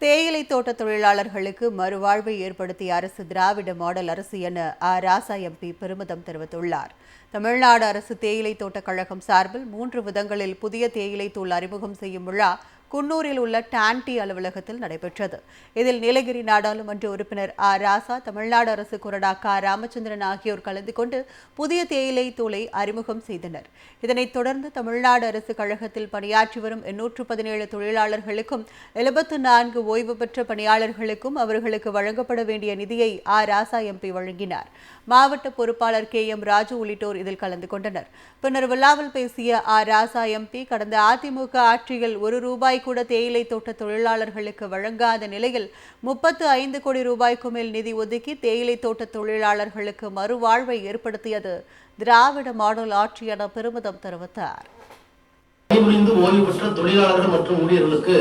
தேயிலை தோட்ட தொழிலாளர்களுக்கு மறுவாழ்வை ஏற்படுத்திய அரசு திராவிட மாடல் அரசு என ராசா எம்பி பெருமிதம் தெரிவித்துள்ளார். தமிழ்நாடு அரசு தேயிலை தோட்ட கழகம் சார்பில் 3 விதங்களில் புதிய தேயிலை தூள் அறிமுகம் செய்யும் விழா குன்னூரில் உள்ள டான்டி அலுவலகத்தில் நடைபெற்றது. இதில் நீலகிரி நாடாளுமன்ற உறுப்பினர் ராசா, தமிழ்நாடு அரசு கொறடா ராமச்சந்திரன் ஆகியோர் கலந்து கொண்டு புதிய தேயிலை தூளை அறிமுகம் செய்தனர். இதனைத் தொடர்ந்து தமிழ்நாடு அரசு கழகத்தில் பணியாற்றி வரும் 817 தொழிலாளர்களுக்கும் 74 ஓய்வு பெற்ற பணியாளர்களுக்கும் அவர்களுக்கு வழங்கப்பட வேண்டிய நிதியை ராசா எம்பி வழங்கினார். மாவட்ட பொறுப்பாளர் KM ராஜு உள்ளிட்டோர் இதில் கலந்து கொண்டனர். பின்னர் விழாவில் பேசிய ராசா எம்பி, கடந்த அதிமுக ஆட்சியில் ₹1 கூட தேயிலை தோட்ட தொழிலாளர்களுக்கு வழங்காத நிலையில் 35 கோடி ரூபாய்க்கு மேல் நிதி ஒதுக்கி தேயிலை தோட்ட தொழிலாளர்களுக்கு மறுவாழ்வை ஏற்படுத்தியது திராவிட மாடல் ஆட்சி என பெருமிதம் தெரிவித்தார். ஓய்வு பெற்ற தொழிலாளர்கள் மற்றும் ஊழியர்களுக்கு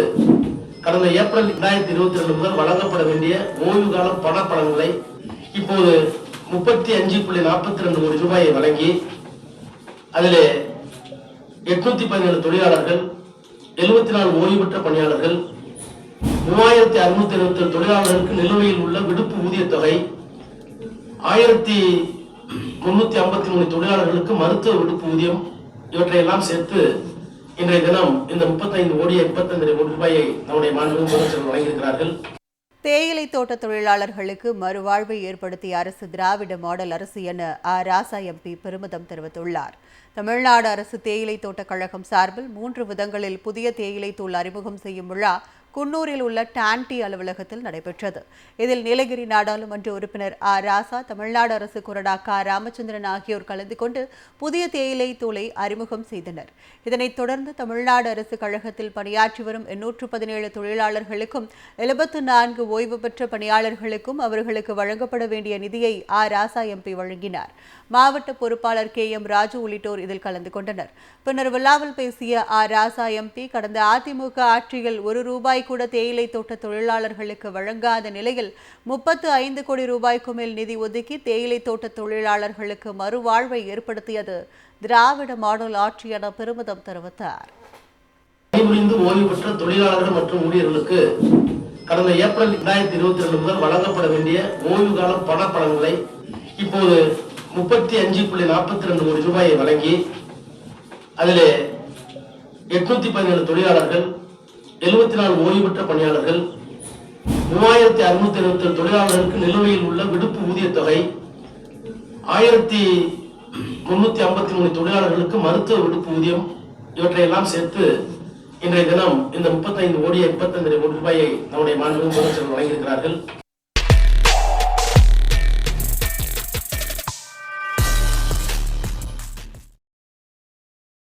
கடந்த ஏப்ரல் 2022 முதல் வழங்கப்பட வேண்டிய ஓய்வு கால பணப்பலன்களை இப்போது 35.42 கோடி ரூபாயை வழங்கி அதிலே 817 தொழிலாளர்கள், 74 ஓய்வு பெற்ற பணியாளர்கள், 3677 தொழிலாளர்களுக்கு நிலுவையில் உள்ள விடுப்பு ஊதிய தொகை, 1353 தொழிலாளர்களுக்கு மருத்துவ விடுப்பு ஊதியம், இவற்றையெல்லாம் சேர்த்து இன்றைய தினம் இந்த 35 கோடி 85 கோடி ரூபாயை நம்முடைய மாண்புமிகு முதலமைச்சர் வழங்கியிருக்கிறார்கள். தேயிலை தோட்ட தொழிலாளர்களுக்கு மறுவாழ்வை ஏற்படுத்திய அரசு திராவிட மாடல் அரசு என ராசா எம்பி பெருமிதம் தெரிவித்துள்ளார். தமிழ்நாடு அரசு தேயிலை தோட்ட கழகம் சார்பில் 3 விதங்களில் புதிய தேயிலை தூள் அறிமுகம் செய்யும் விழா குன்னூரில் உள்ள டான்டி அலுவலகத்தில் நடைபெற்றது. இதில் நீலகிரி நாடாளுமன்ற உறுப்பினர் ராசா, தமிழ்நாடு அரசு கொறடா ராமச்சந்திரன் ஆகியோர் கலந்து கொண்டு புதிய தேயிலை தூளை அறிமுகம் செய்தனர். இதனைத் தொடர்ந்து தமிழ்நாடு அரசு கழகத்தில் பணியாற்றி வரும் 817 தொழிலாளர்களுக்கும் 74 ஓய்வு பெற்ற பணியாளர்களுக்கும் அவர்களுக்கு வழங்கப்பட வேண்டிய நிதியை ராசா எம்பி வழங்கினார். மாவட்ட பொறுப்பாளர் KM ராஜு உள்ளிட்டோர் இதில் கலந்து கொண்டனர். பின்னர் விழாவில் பேசிய ராசா எம்பி, கடந்த அதிமுக ஆட்சியில் ₹1 கூட தேயிலை தோட்ட தொழிலாளர்களுக்கு வழங்காத நிலையில் 35 கோடி ரூபாய்க்கு மேல் நிதி ஒதுக்கி தேயிலை தோட்ட தொழிலாளர்களுக்கு மறுவாழ்வை ஏற்படுத்தியது திராவிட மாடல் ஆட்சி என பெருமிதம் தெரிவித்தார். ஓய்வு பெற்ற தொழிலாளர்கள் மற்றும் ஊழியர்களுக்கு கடந்த ஏப்ரல் 2022 முதல் வழங்கப்பட வேண்டிய ஓய்வு கால பணப்பலன்களை இப்போது 35.42 கோடி ரூபாயை வழங்கி அதிலே 817 தொழிலாளர்கள், 74 ஓய்வு பெற்ற பணியாளர்கள், 3677 தொழிலாளர்களுக்கு நிலுவையில் உள்ள விடுப்பு ஊதிய தொகை, 1353 தொழிலாளர்களுக்கு மருத்துவ விடுப்பு ஊதியம், இவற்றையெல்லாம் சேர்த்து இன்றைய தினம் இந்த 35 கோடி 85 கோடி ரூபாயை நம்முடைய மாண்புமிகு முதலமைச்சர் வழங்கியிருக்கிறார்கள்.